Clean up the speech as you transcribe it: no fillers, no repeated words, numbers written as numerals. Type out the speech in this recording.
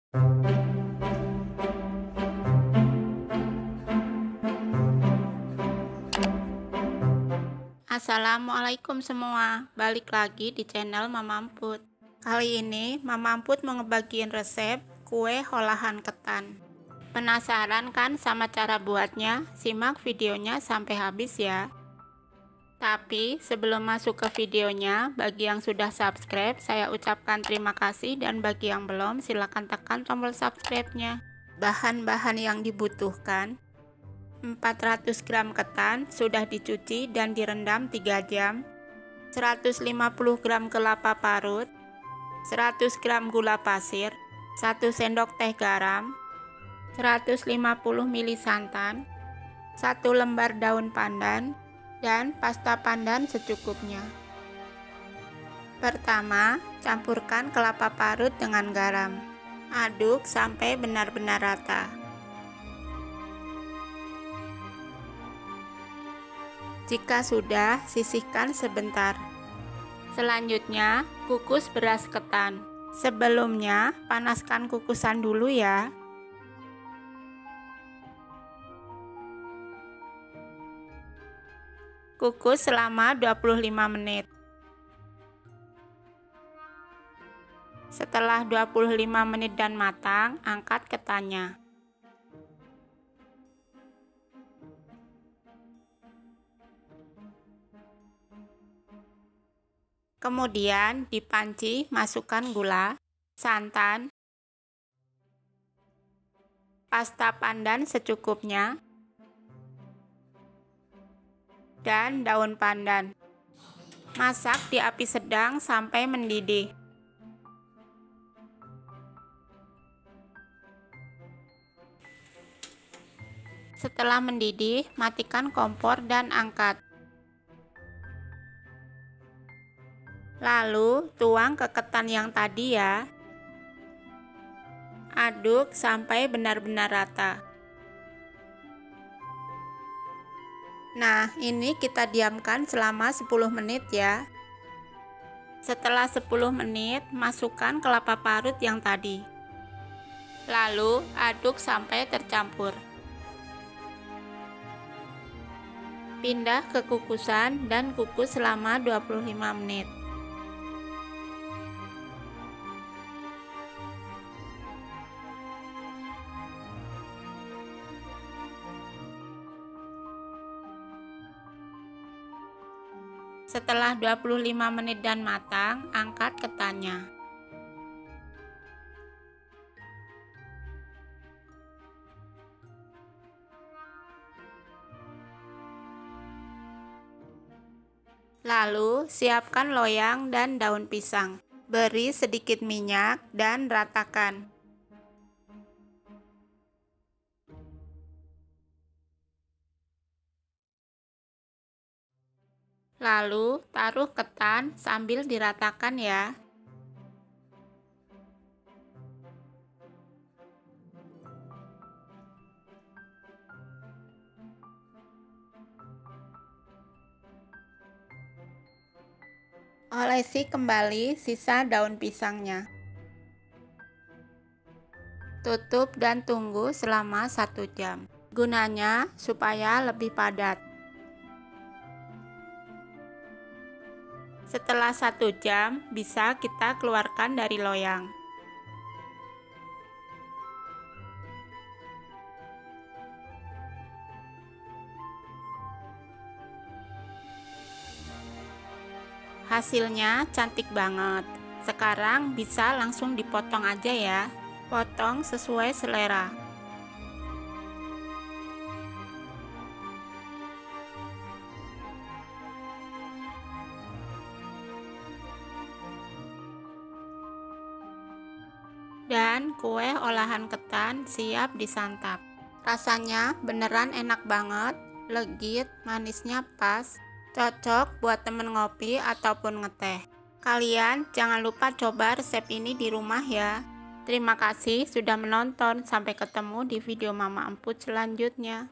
Assalamualaikum semua, balik lagi di channel Mama Emput. Kali ini Mama Emput mau ngebagiin resep kue olahan ketan. Penasaran kan sama cara buatnya? Simak videonya sampai habis ya. Tapi sebelum masuk ke videonya, bagi yang sudah subscribe, saya ucapkan terima kasih, dan bagi yang belum, silahkan tekan tombol subscribe-nya. Bahan-bahan yang dibutuhkan: 400 gram ketan sudah dicuci dan direndam 3 jam, 150 gram kelapa parut, 100 gram gula pasir, 1 sendok teh garam, 150 ml santan, 1 lembar daun pandan, dan pasta pandan secukupnya. Pertama, campurkan kelapa parut dengan garam. Aduk sampai benar-benar rata. Jika sudah, sisihkan sebentar. Selanjutnya, kukus beras ketan. Sebelumnya, panaskan kukusan dulu ya. Kukus selama 25 menit. Setelah 25 menit dan matang, angkat ketannya. Kemudian di panci masukkan gula, santan, pasta pandan secukupnya, dan daun pandan. Masak di api sedang sampai mendidih. Setelah mendidih, matikan kompor dan angkat. Lalu tuang ke ketan yang tadi ya. Aduk sampai benar-benar rata. Nah, ini kita diamkan selama 10 menit ya. Setelah 10 menit, masukkan kelapa parut yang tadi. Lalu aduk sampai tercampur. Pindah ke kukusan dan kukus selama 25 menit. Setelah 25 menit dan matang, angkat ketannya. Lalu, siapkan loyang dan daun pisang. Beri sedikit minyak dan ratakan. Lalu, taruh ketan sambil diratakan ya. Olesi kembali sisa daun pisangnya. Tutup dan tunggu selama 1 jam. Gunanya supaya lebih padat. Setelah 1 jam, bisa kita keluarkan dari loyang. Hasilnya cantik banget. Sekarang bisa langsung dipotong aja ya. Potong sesuai selera. Dan kue olahan ketan siap disantap. Rasanya beneran enak banget, legit, manisnya pas, cocok buat temen ngopi ataupun ngeteh. Kalian jangan lupa coba resep ini di rumah ya. Terima kasih sudah menonton, sampai ketemu di video Mama Emput selanjutnya.